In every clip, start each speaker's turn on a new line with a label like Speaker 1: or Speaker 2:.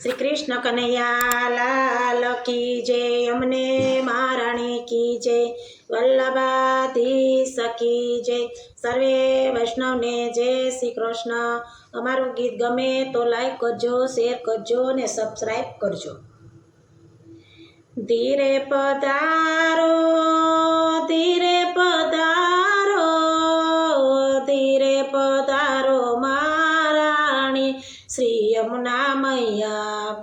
Speaker 1: श्री कृष्ण कन्हैया लाल की जय। अमने महाराणी की जय। वल्लभाधीश की जय। सर्वे वैष्णव ने जय श्री कृष्ण। अमारू गीत गमे तो लाइक करजो, शेर करजो ने सब्सक्राइब करजो। धीरे पधारो, धीरे पधारो, धीरे पधारो महाराणी श्री यमुना मैया।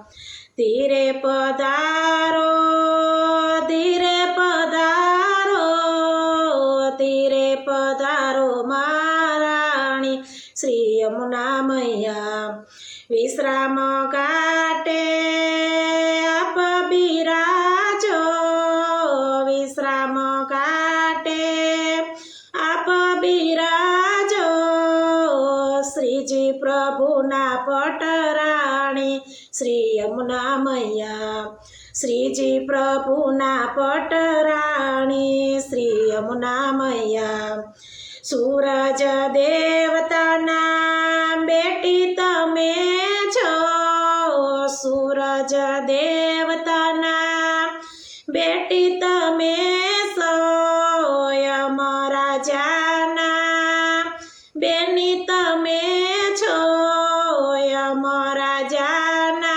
Speaker 1: धीरे पधारो, धीरे पधारो, धीरे पधारो महाराणी श्री यमुना मैया। विश्राम घाटे आप बिराजो, विश्राम घाटे आप बिराजो। श्रीजी प्रभुना पटराणी श्री यमुना मैया। श्रीजी प्रभुना पटराणी श्री यमुना मैया। सूरज देवताना बेटी तमे छो, सूरज देवताना बेटी तमे सो। यमराजाना बेनी तमे छो, यमराजाना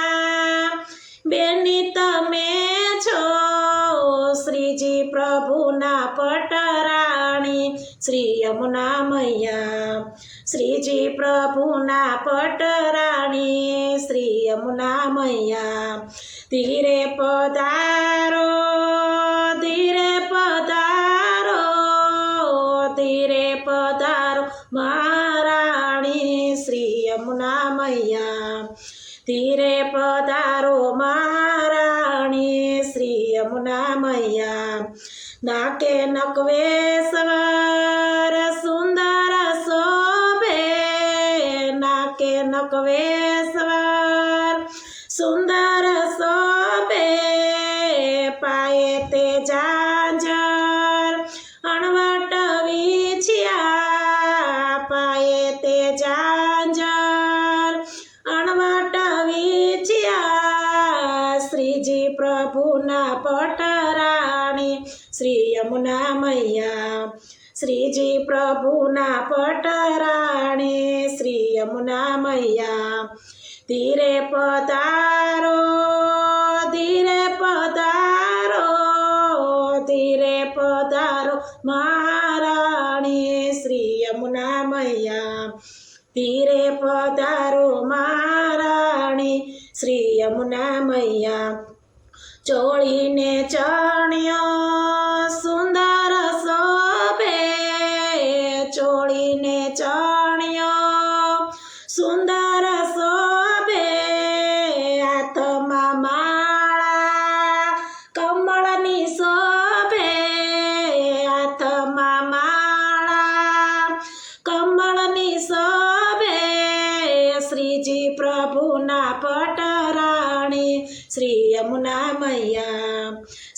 Speaker 1: बेनी तमे छो। श्रीजी प्रभुना पटराणी श्री यमुना मैया। श्रीजी प्रभुना पटराणी श्री यमुना मैया। धीरे पधारो, धीरे पधारो, धीरे पधारो महाराणी श्री यमुना मैया। धीरे पधारो महाराणी श्री यमुना मैया। नाके नकवे सवार सुंदर शोभे, नाके नकवे सवार सुंदर शोभे। पाए ते झांझर अणवट वीछिया, पाए ते झांझर अणवट वीछिया। श्रीजी प्रभुना पटराणी श्री यमुना मैया। श्रीजी प्रभुना पटराणी श्री यमुना मैया। धीरे पधारो, धीरे पधारो, धीरे पधारो महाराणी श्री यमुना मैया। धीरे पधारो महाराणी श्री यमुना मैया। चोली ने चणियो सुंदर शोभे, चोली ने चणियो सुंदर शोभे। हाथमा माळा कमळनी शोभे, हाथमा माळा कमळनी शोभे। श्रीजी प्रभुना पटराणी श्री यमुना मैया।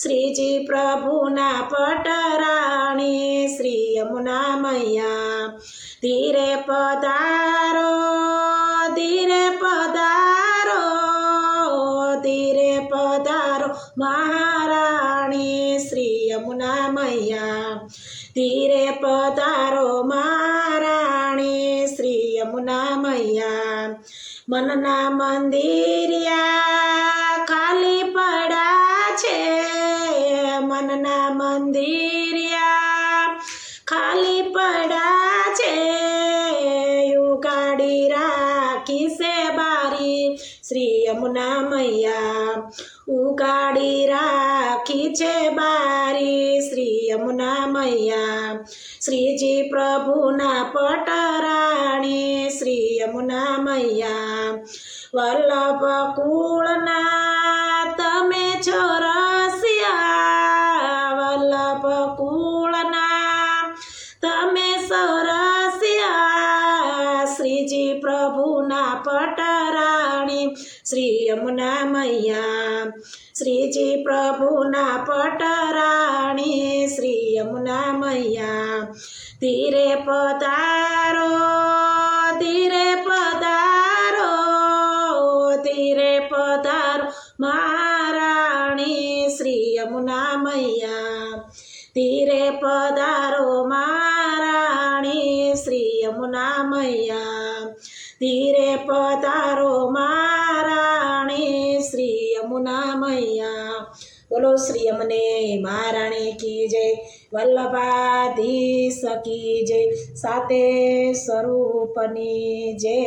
Speaker 1: श्रीजी प्रभुना पटराणी श्री यमुना मैया। धीरे पधारो, धीरे पधारो, धीरे पधारो महाराणी श्री यमुना मैया। धीरे पधारो महाराणी श्री यमुना मैया। मनना मंदिरिया खाली पड़ा छे, मनना मंदिरिया खाली पड़ा छे। उगाड़ी राखी से बारी श्री यमुना मैया। उगाड़ी राखी छे बारी श्री यमुना मैया। श्रीजी प्रभुना पटराणी श्री यमुना मैया। वल्लभ कुळना तमे छो रसिया, वल्लभ कुळना तमे सो रसिया। श्रीजी प्रभुना पटराणी श्री यमुना मैया। श्रीजी प्रभुना पटराणी श्री यमुना मैया। धीरे पधारो, धीरे पधारो, धीरे पधारो મહારાણી શ્રી યમુના મૈયા ધીરે પધારો મહારાણી શ્રી યમુના મૈયા ધીરે પધારો મહારાણી શ્રી યમુના મૈયા બોલો શ્રી યમને મહારાણી કી જય વલ્લભાધીશ કી જય સાતે સ્વરૂપની જય